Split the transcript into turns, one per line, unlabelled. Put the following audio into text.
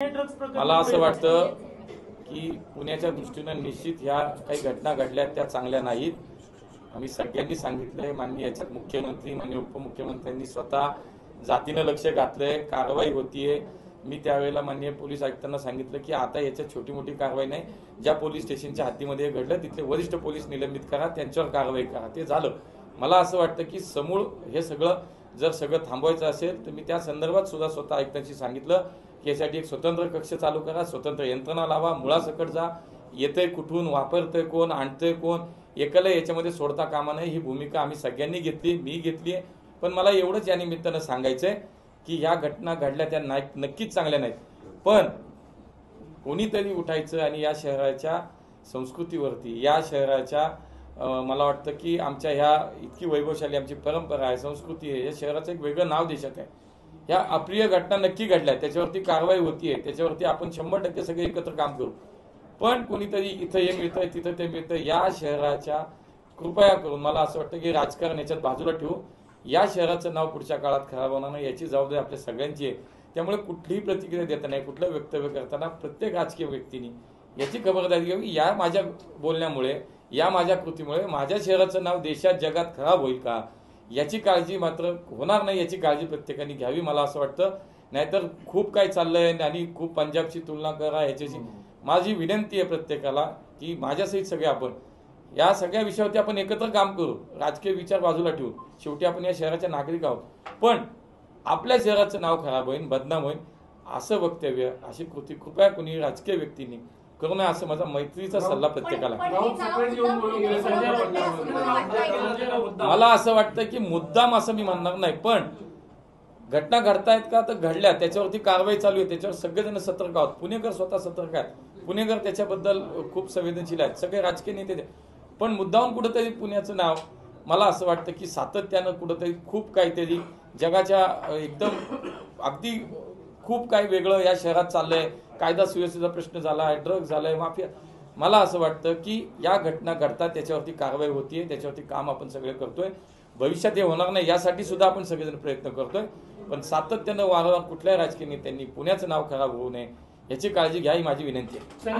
मला असं वाटतं की पुण्याच्या दृष्टीने निश्चित ह्या काही घटना घडल्या त्या चांगल्या नाहीत। आम्ही सगळ्यांनी सांगितलंय, माननीय याच्यात मुख्यमंत्री माननीय उपमुख्यमंत्र्यांनी स्वतः जातीनं लक्ष घातलंय, कारवाई होतीये। मी त्यावेळेला माननीय पोलीस आयुक्तांना सांगितलं की आता याच्यात छोटी मोठी कारवाई नाही, ज्या पोलीस स्टेशनच्या हद्दीमध्ये घडलं तिथले वरिष्ठ पोलीस निलंबित करा, त्यांच्यावर कारवाई करा। ते झालं। मला असं वाटतं की समूळ हे सगळं जर सगळं थांबवायचं असेल तर मी त्या संदर्भात सुद्धा स्वतः आयुक्तांशी सांगितलं की यासाठी एक स्वतंत्र कक्ष चालू करा, स्वतंत्र यंत्रणा लावा, मुळासकट जा, येतंय कुठून, वापरतंय कोण, आणतंय कोण, एकाला याच्यामध्ये सोडता कामा नये। ही भूमिका आम्ही सगळ्यांनी घेतली, मी घेतली आहे। पण मला एवढंच या निमित्तानं सांगायचंय की ह्या घटना घडल्या त्या नक्कीच चांगल्या नाहीत, पण कोणीतरी उठायचं आणि या शहराच्या संस्कृतीवरती, या शहराच्या मला वाटतं की आमच्या ह्या इतकी वैभवशाली आमची परंपरा आहे, संस्कृती आहे, या शहराचं एक वेगळं नाव देशात आहे। ह्या अप्रिय घटना नक्की घडल्या, त्याच्यावरती कारवाई होतीये, त्याच्यावरती आपण 100% सगळे एकत्र काम करू। पण कोणीतरी इथं हे मिळतंय तिथं ते मिळतंय, या शहराच्या कृपया करून मला असं वाटतं की राजकारण याच्यात बाजूला ठेवू, या शहराचं नाव पुढच्या काळात खराब होणार नाही याची जबाबदारी आपल्या सगळ्यांची आहे। त्यामुळे कुठलीही प्रतिक्रिया देताना, कुठलं वक्तव्य करताना प्रत्येक राजकीय व्यक्तीने याची खबरदारी घ्यावी। या माझ्या बोलण्यामुळे, या माझ्या कृतीमुळे माझ्या शहराचं नाव देशात जगात खराब होईल का, याची काळजी मात्र होणार नाही, याची काळजी प्रत्येकाने घ्यावी मला असं वाटतं। नाहीतर खूप काय चाललंय आणि खूप पंजाबची तुलना करा ह्याच्याशी। माझी विनंती आहे प्रत्येकाला की माझ्यासहित सगळे आपण या सगळ्या विषयावरती आपण एकत्र काम करू, राजकीय विचार बाजूला ठेवू। शेवटी आपण या शहराचे नागरिक आहोत, पण आपल्या शहराचं नाव खराब होईल, बदनाम होईल असं वक्तव्य, अशी कृती कृपया कोणी राजकीय व्यक्तींनी करू नये असं माझा मैत्रीचा सल्ला प्रत्येकाला। मला असं वाटतं की मुद्दाम असं मी म्हणणार नाही, पण घटना घडतायत का तर घडल्या, त्याच्यावरती कारवाई चालू आहे, त्याच्यावर सगळेजण सतर्क आहोत, पुणेकर स्वतः सतर्क आहेत, पुणेकर त्याच्याबद्दल खूप संवेदनशील आहेत, सगळे राजकीय नेते। पण मुद्दाम कुठंतरी पुण्याचं नाव मला असं वाटतं की सातत्यानं कुठंतरी खूप काहीतरी जगाच्या एकदम अगदी खूप काही वेगळं या शहरात चाललंय, कायदा सुव्यवस्थेचा प्रश्न झाला आहे, ड्रग्ज झालाय, माफिया। मला असं वाटतं की या घटना घडतात, त्याच्यावरती कारवाई होतीये, त्याच्यावरती काम आपण सगळे करतोय, भविष्यात हे होणार नाही यासाठी सुद्धा आपण सगळेजण प्रयत्न करतोय। पण सातत्यानं वारंवार कुठल्याही राजकीय नेत्यांनी पुण्याचं नाव खराब होऊ नये याची काळजी घ्या ही माझी विनंती आहे।